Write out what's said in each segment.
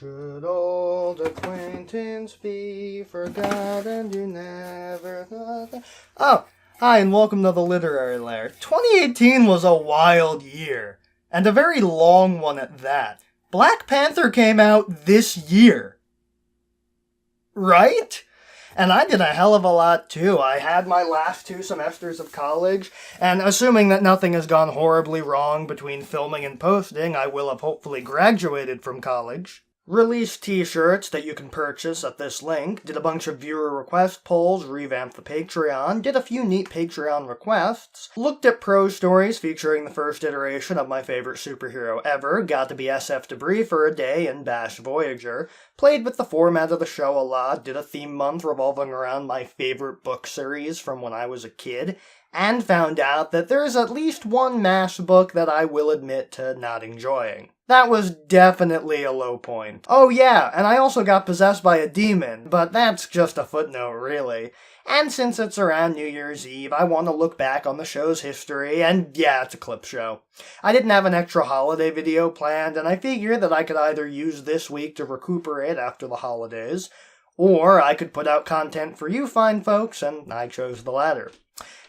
Should old acquaintance be forgotten, you never thought that... Oh, hi and welcome to the Literary Lair. 2018 was a wild year, and a very long one at that. Black Panther came out this year. Right? And I did a hell of a lot too. I had my last 2 semesters of college, and assuming that nothing has gone horribly wrong between filming and posting, I will have hopefully graduated from college. Released t-shirts that you can purchase at this link, did a bunch of viewer request polls, revamped the Patreon, did a few neat Patreon requests, looked at prose stories featuring the first iteration of my favorite superhero ever, got to be SF Debris for a day in Bash Voyager, played with the format of the show a lot, did a theme month revolving around my favorite book series from when I was a kid, and found out that there's at least one MASH book that I will admit to not enjoying. That was definitely a low point. Oh yeah, and I also got possessed by a demon, but that's just a footnote really. And since it's around New Year's Eve, I want to look back on the show's history, and yeah, it's a clip show. I didn't have an extra holiday video planned, and I figured that I could either use this week to recuperate after the holidays, or I could put out content for you fine folks, and I chose the latter.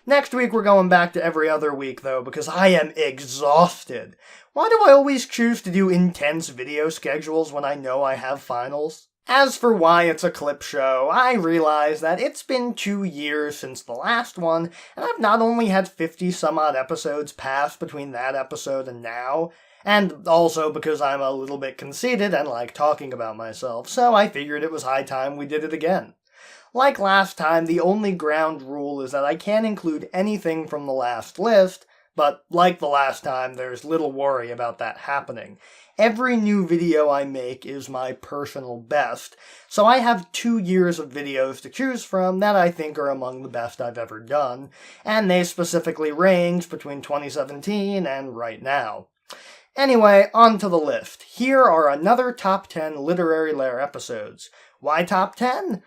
Next week we're going back to every other week though, because I am exhausted. Why do I always choose to do intense video schedules when I know I have finals? As for why it's a clip show, I realize that it's been 2 years since the last one, and I've not only had 50 some odd episodes pass between that episode and now, and also because I'm a little bit conceited and like talking about myself, so I figured it was high time we did it again. Like last time, the only ground rule is that I can't include anything from the last list, but like the last time, there's little worry about that happening. Every new video I make is my personal best, so I have 2 years of videos to choose from that I think are among the best I've ever done, and they specifically range between 2017 and right now. Anyway, on to the list. Here are another top 10 Literary Lair episodes. Why top 10?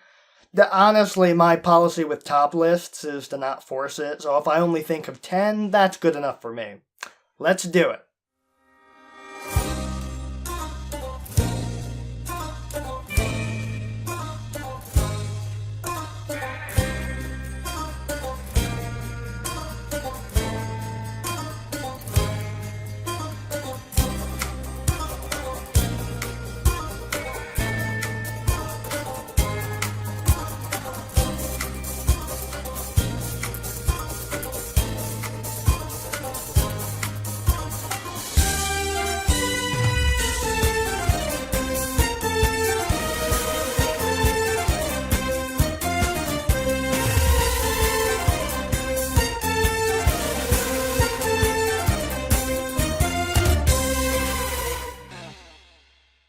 Honestly, my policy with top lists is to not force it, so if I only think of 10, that's good enough for me. Let's do it.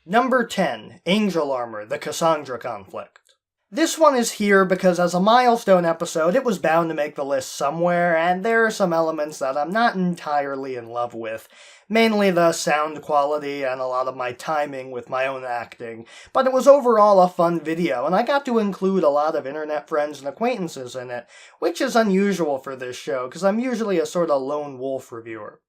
Number 10, Angel Armor, the Cassandra Conflict. This one is here because as a milestone episode, it was bound to make the list somewhere, and there are some elements that I'm not entirely in love with. Mainly the sound quality and a lot of my timing with my own acting. But it was overall a fun video, and I got to include a lot of internet friends and acquaintances in it, which is unusual for this show, because I'm usually a sort of lone wolf reviewer.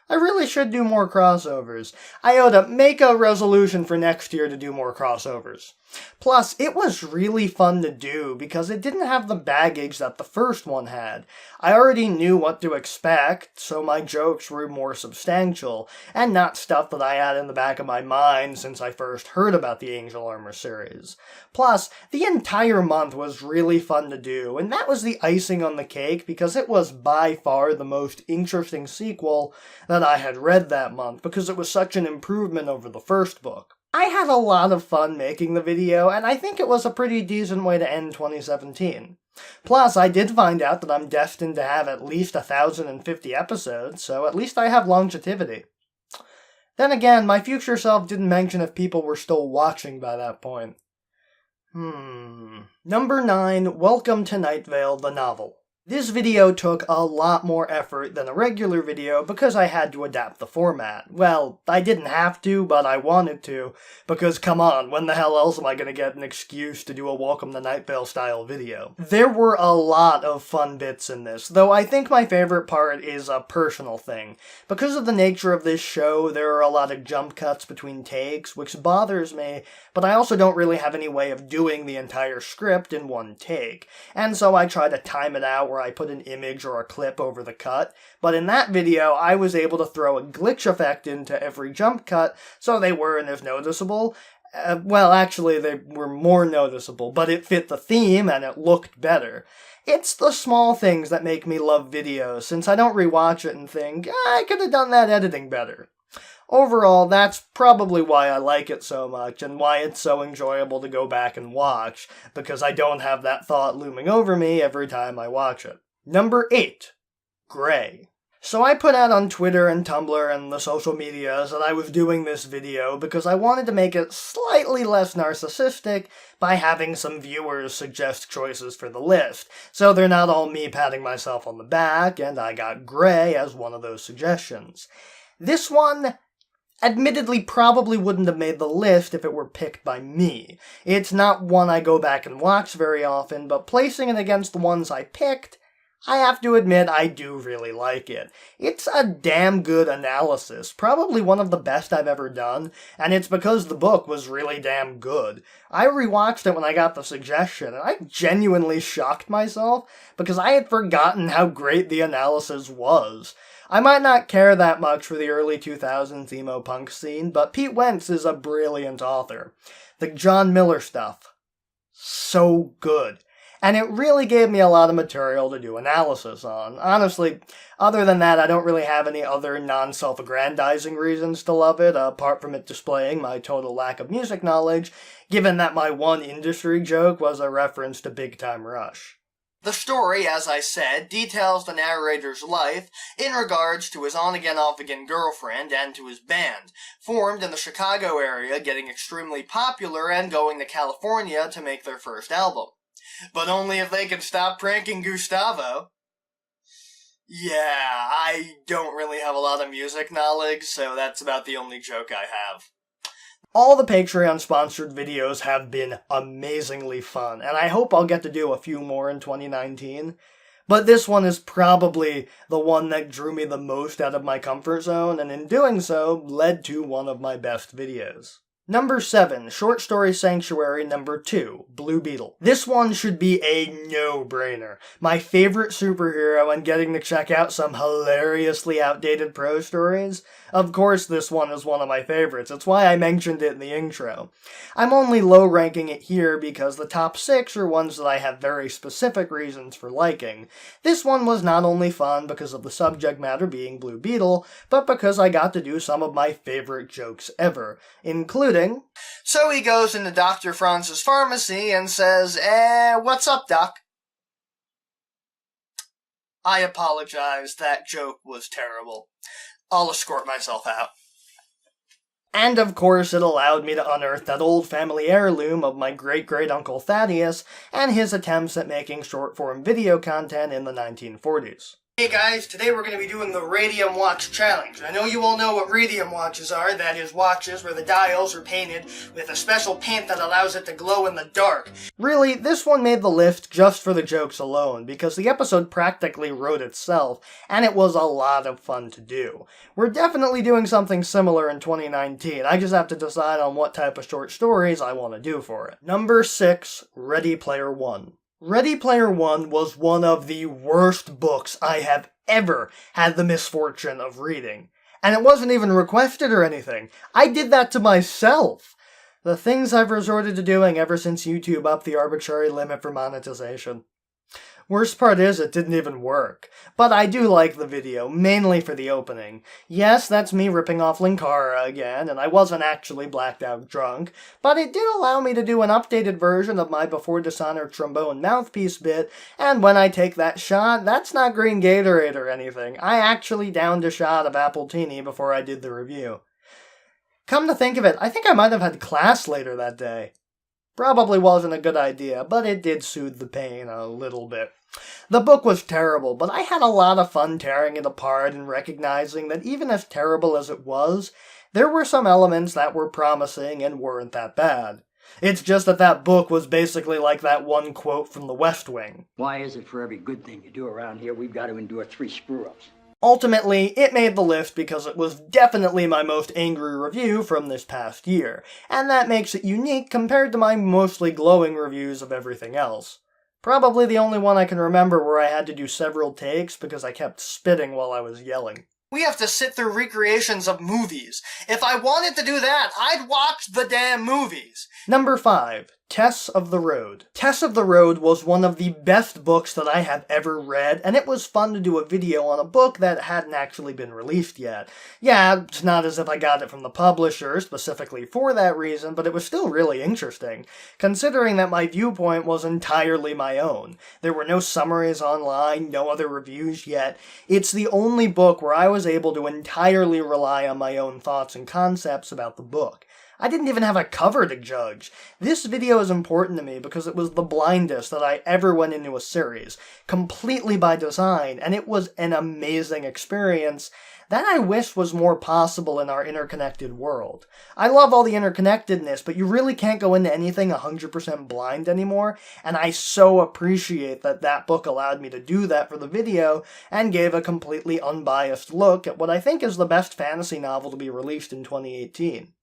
I really should do more crossovers. I owe to make a resolution for next year to do more crossovers. Plus, it was really fun to do because it didn't have the baggage that the first one had. I already knew what to expect, so my jokes were more substantial, and not stuff that I had in the back of my mind since I first heard about the Angel Armor series. Plus, the entire month was really fun to do, and that was the icing on the cake because it was by far the most interesting sequel that I had read that month because it was such an improvement over the first book. I had a lot of fun making the video, and I think it was a pretty decent way to end 2017. Plus, I did find out that I'm destined to have at least 1,050 episodes, so at least I have longevity. Then again, my future self didn't mention if people were still watching by that point. Number 9, Welcome to Night Vale, the novel. This video took a lot more effort than a regular video because I had to adapt the format. Well, I didn't have to, but I wanted to, because come on, when the hell else am I gonna get an excuse to do a Welcome to Night Vale style video? There were a lot of fun bits in this, though I think my favorite part is a personal thing. Because of the nature of this show, there are a lot of jump cuts between takes, which bothers me, but I also don't really have any way of doing the entire script in one take, and so I try to time it out where I put an image or a clip over the cut, but in that video I was able to throw a glitch effect into every jump cut so they weren't as noticeable. Well, actually they were more noticeable, but it fit the theme and it looked better. It's the small things that make me love videos, since I don't rewatch it and think, I could have done that editing better. Overall, that's probably why I like it so much, and why it's so enjoyable to go back and watch, because I don't have that thought looming over me every time I watch it. Number 8. Gray. So I put out on Twitter and Tumblr and the social medias that I was doing this video because I wanted to make it slightly less narcissistic by having some viewers suggest choices for the list, so they're not all me patting myself on the back, and I got Gray as one of those suggestions. This one admittedly probably wouldn't have made the list if it were picked by me. It's not one I go back and watch very often, but placing it against the ones I picked, I have to admit I do really like it. It's a damn good analysis, probably one of the best I've ever done, and it's because the book was really damn good. I rewatched it when I got the suggestion, and I genuinely shocked myself because I had forgotten how great the analysis was. I might not care that much for the early 2000s emo punk scene, but Pete Wentz is a brilliant author. The John Miller stuff, so good. And it really gave me a lot of material to do analysis on. Honestly, other than that, I don't really have any other non-self-aggrandizing reasons to love it, apart from it displaying my total lack of music knowledge, given that my one industry joke was a reference to Big Time Rush. The story, as I said, details the narrator's life in regards to his on-again, off-again girlfriend and to his band, formed in the Chicago area, getting extremely popular and going to California to make their first album. But only if they can stop pranking Gustavo. Yeah, I don't really have a lot of music knowledge, so that's about the only joke I have. All the Patreon-sponsored videos have been amazingly fun, and I hope I'll get to do a few more in 2019. But this one is probably the one that drew me the most out of my comfort zone, and in doing so, led to one of my best videos. Number 7, Short Story Sanctuary number 2, Blue Beetle. This one should be a no-brainer. My favorite superhero and getting to check out some hilariously outdated prose stories. Of course this one is one of my favorites, it's why I mentioned it in the intro. I'm only low-ranking it here because the top 6 are ones that I have very specific reasons for liking. This one was not only fun because of the subject matter being Blue Beetle, but because I got to do some of my favorite jokes ever, including, so he goes into Dr. Franz's pharmacy and says, what's up, Doc? I apologize, that joke was terrible. I'll escort myself out. And of course it allowed me to unearth that old family heirloom of my great-great-uncle Thaddeus and his attempts at making short-form video content in the 1940s. Hey guys, today we're going to be doing the Radium Watch Challenge. I know you all know what radium watches are, that is watches where the dials are painted with a special paint that allows it to glow in the dark. Really, this one made the list just for the jokes alone, because the episode practically wrote itself, and it was a lot of fun to do. We're definitely doing something similar in 2019, I just have to decide on what type of short stories I want to do for it. Number 6, Ready Player One. Ready Player One was one of the worst books I have ever had the misfortune of reading. And it wasn't even requested or anything. I did that to myself. The things I've resorted to doing ever since YouTube upped the arbitrary limit for monetization. Worst part is, it didn't even work. But I do like the video, mainly for the opening. Yes, that's me ripping off Linkara again, and I wasn't actually blacked out drunk, but it did allow me to do an updated version of my Before Dishonor trombone mouthpiece bit, and when I take that shot, that's not green Gatorade or anything. I actually downed a shot of Appletini before I did the review. Come to think of it, I think I might have had class later that day. Probably wasn't a good idea, but it did soothe the pain a little bit. The book was terrible, but I had a lot of fun tearing it apart and recognizing that even as terrible as it was, there were some elements that were promising and weren't that bad. It's just that that book was basically like that one quote from The West Wing. Why is it for every good thing you do around here, we've got to endure 3 screw-ups? Ultimately, it made the list because it was definitely my most angry review from this past year, and that makes it unique compared to my mostly glowing reviews of everything else. Probably the only one I can remember where I had to do several takes because I kept spitting while I was yelling. We have to sit through recreations of movies. If I wanted to do that, I'd watch the damn movies. Number 5. Tess of the Road. Tess of the Road was one of the best books that I have ever read, and it was fun to do a video on a book that hadn't actually been released yet. Yeah, it's not as if I got it from the publisher specifically for that reason, but it was still really interesting, considering that my viewpoint was entirely my own. There were no summaries online, no other reviews yet. It's the only book where I was able to entirely rely on my own thoughts and concepts about the book. I didn't even have a cover to judge. This video is important to me because it was the blindest that I ever went into a series, completely by design, and it was an amazing experience that I wish was more possible in our interconnected world. I love all the interconnectedness, but you really can't go into anything 100% blind anymore, and I so appreciate that that book allowed me to do that for the video and gave a completely unbiased look at what I think is the best fantasy novel to be released in 2018.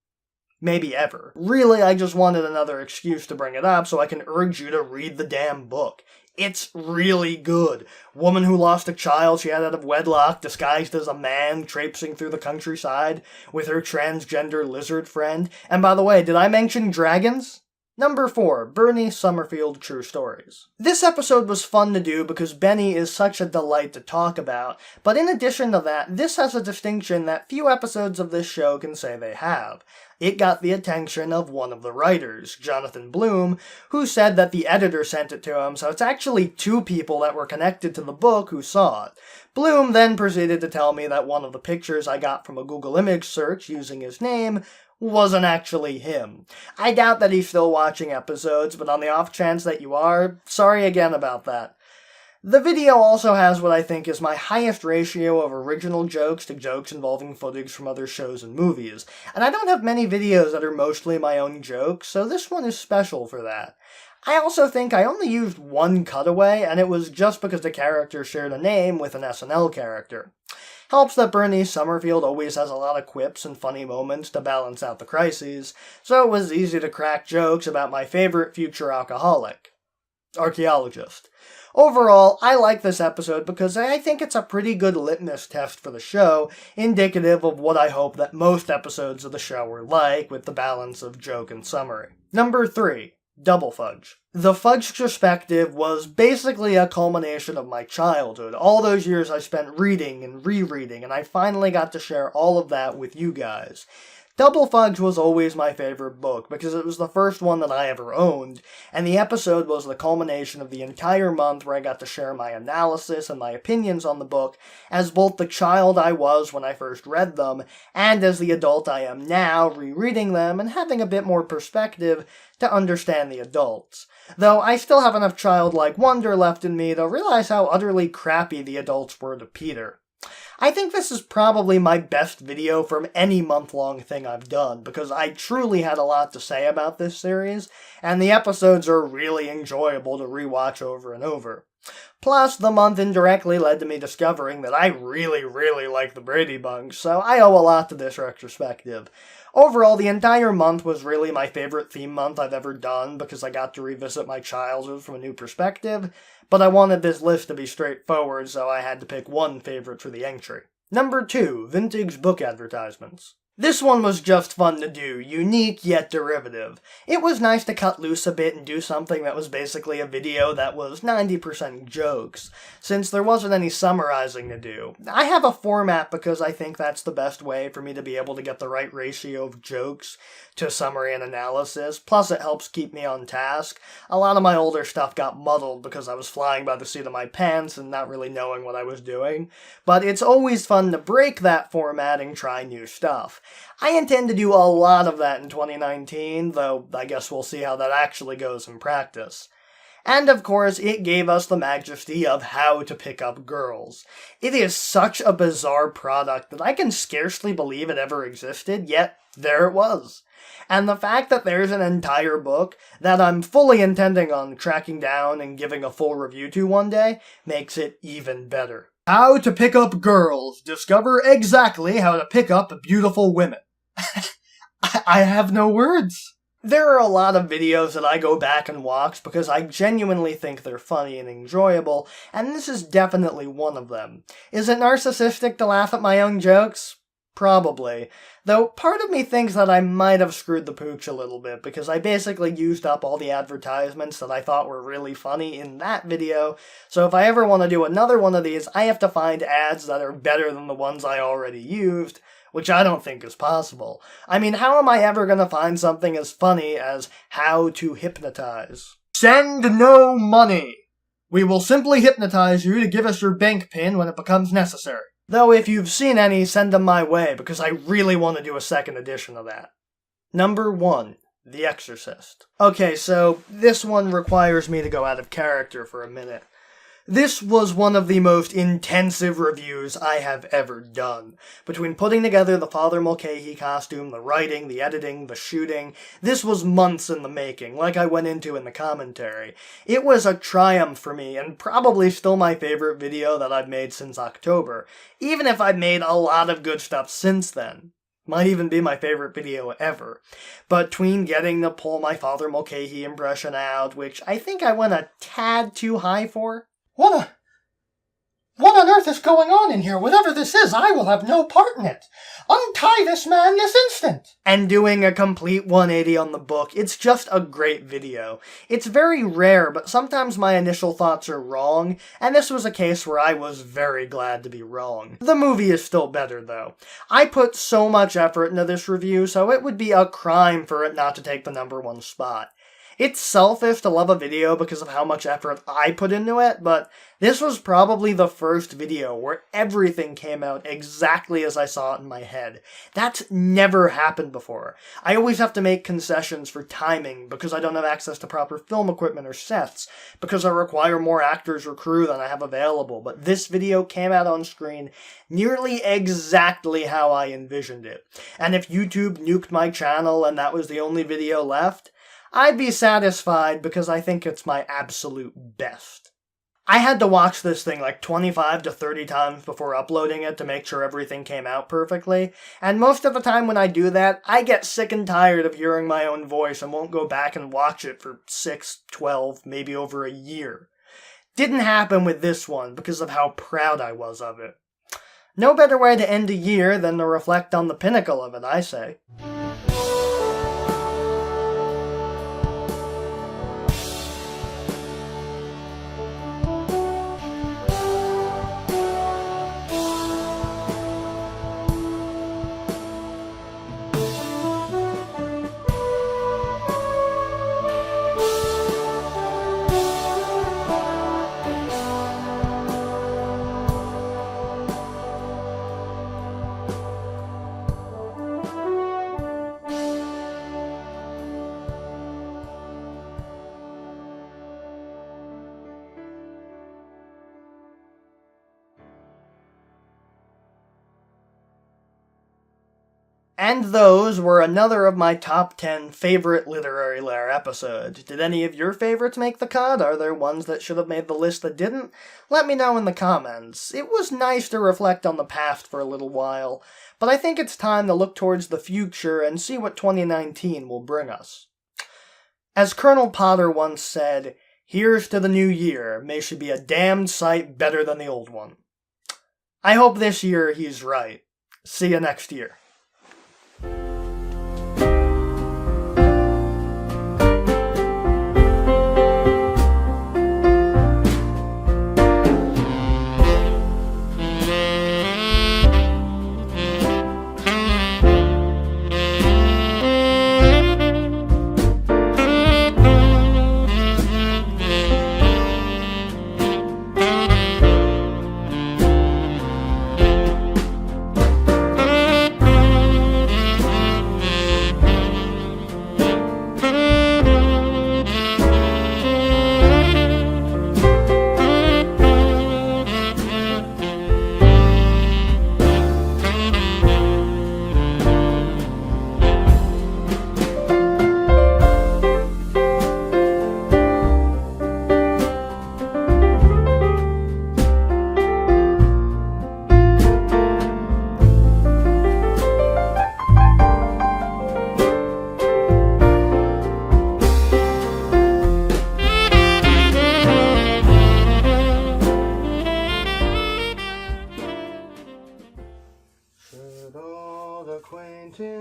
Maybe ever. Really, I just wanted another excuse to bring it up so I can urge you to read the damn book. It's really good. Woman who lost a child she had out of wedlock, disguised as a man, traipsing through the countryside with her transgender lizard friend. And by the way, did I mention dragons? Number 4, Bernie Summerfield True Stories. This episode was fun to do because Benny is such a delight to talk about, but in addition to that, this has a distinction that few episodes of this show can say they have. It got the attention of one of the writers, Jonathan Bloom, who said that the editor sent it to him, so it's actually 2 people that were connected to the book who saw it. Bloom then proceeded to tell me that one of the pictures I got from a Google image search using his name wasn't actually him. I doubt that he's still watching episodes, but on the off chance that you are, sorry again about that. The video also has what I think is my highest ratio of original jokes to jokes involving footage from other shows and movies, and I don't have many videos that are mostly my own jokes, so this one is special for that. I also think I only used one cutaway, and it was just because the character shared a name with an SNL character. Helps that Bernie Summerfield always has a lot of quips and funny moments to balance out the crises, so it was easy to crack jokes about my favorite future archaeologist. Overall, I like this episode because I think it's a pretty good litmus test for the show, indicative of what I hope that most episodes of the show are like, with the balance of joke and summary. Number 3. Double Fudge. The Fudge Perspective was basically a culmination of my childhood, all those years I spent reading and rereading, and I finally got to share all of that with you guys. Double Fudge was always my favorite book because it was the first one that I ever owned, and the episode was the culmination of the entire month where I got to share my analysis and my opinions on the book as both the child I was when I first read them and as the adult I am now rereading them and having a bit more perspective to understand the adults. Though I still have enough childlike wonder left in me to realize how utterly crappy the adults were to Peter. I think this is probably my best video from any month-long thing I've done, because I truly had a lot to say about this series, and the episodes are really enjoyable to rewatch over and over. Plus, the month indirectly led to me discovering that I really, really like the Brady Bunch, so I owe a lot to this retrospective. Overall, the entire month was really my favorite theme month I've ever done because I got to revisit my childhood from a new perspective, but I wanted this list to be straightforward, so I had to pick one favorite for the entry. Number 2, Vintage Book Advertisements. This one was just fun to do, unique yet derivative. It was nice to cut loose a bit and do something that was basically a video that was 90% jokes, since there wasn't any summarizing to do. I have a format because I think that's the best way for me to be able to get the right ratio of jokes to summary and analysis, plus it helps keep me on task. A lot of my older stuff got muddled because I was flying by the seat of my pants and not really knowing what I was doing, but it's always fun to break that format and try new stuff. I intend to do a lot of that in 2019, though I guess we'll see how that actually goes in practice. And of course, it gave us the majesty of how to pick up girls. It is such a bizarre product that I can scarcely believe it ever existed, yet there it was. And the fact that there's an entire book that I'm fully intending on tracking down and giving a full review to one day makes it even better. How to Pick Up Girls. Discover exactly how to pick up beautiful women. I have no words. There are a lot of videos that I go back and watch because I genuinely think they're funny and enjoyable, and this is definitely one of them. Is it narcissistic to laugh at my own jokes? Probably. Though part of me thinks that I might have screwed the pooch a little bit because I basically used up all the advertisements that I thought were really funny in that video, so if I ever want to do another one of these, I have to find ads that are better than the ones I already used, which I don't think is possible. I mean, how am I ever going to find something as funny as how to hypnotize? Send no money! We will simply hypnotize you to give us your bank pin when it becomes necessary. Though if you've seen any, send them my way, because I really want to do a second edition of that. Number 1. The Exorcist. Okay, so this one requires me to go out of character for a minute. This was one of the most intensive reviews I have ever done. Between putting together the Father Mulcahy costume, the writing, the editing, the shooting, this was months in the making, like I went into in the commentary. It was a triumph for me, and probably still my favorite video that I've made since October, even if I've made a lot of good stuff since then. Might even be my favorite video ever. Between getting to pull my Father Mulcahy impression out, which I think I went a tad too high for. What on earth is going on in here? Whatever this is, I will have no part in it. Untie this man this instant! And doing a complete 180 on the book, it's just a great video. It's very rare, but sometimes my initial thoughts are wrong, and this was a case where I was very glad to be wrong. The movie is still better, though. I put so much effort into this review, so it would be a crime for it not to take the number 1 spot. It's selfish to love a video because of how much effort I put into it, but this was probably the first video where everything came out exactly as I saw it in my head. That's never happened before. I always have to make concessions for timing because I don't have access to proper film equipment or sets, because I require more actors or crew than I have available, but this video came out on screen nearly exactly how I envisioned it. And if YouTube nuked my channel and that was the only video left, I'd be satisfied because I think it's my absolute best. I had to watch this thing like 25 to 30 times before uploading it to make sure everything came out perfectly, and most of the time when I do that, I get sick and tired of hearing my own voice and won't go back and watch it for 6, 12, maybe over a year. Didn't happen with this one because of how proud I was of it. No better way to end a year than to reflect on the pinnacle of it, I say. And those were another of my top 10 favorite Literary Lair episodes. Did any of your favorites make the cut? Are there ones that should have made the list that didn't? Let me know in the comments. It was nice to reflect on the past for a little while, but I think it's time to look towards the future and see what 2019 will bring us. As Colonel Potter once said, "Here's to the new year. May she be a damned sight better than the old one." I hope this year he's right. See you next year.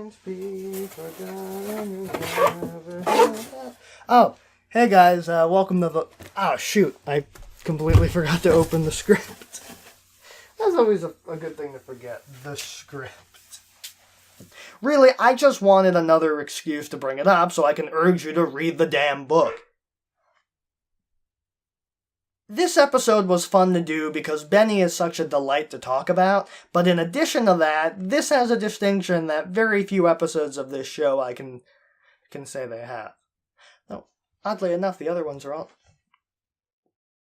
can't be forgotten. Oh, hey guys, welcome to the... Oh, shoot, I completely forgot to open the script. That's always a good thing to forget, the script. Really, I just wanted another excuse to bring it up so I can urge you to read the damn book. This episode was fun to do because Benny is such a delight to talk about, but in addition to that, this has a distinction that very few episodes of this show I can say they have. Though, oddly enough, the other ones are all...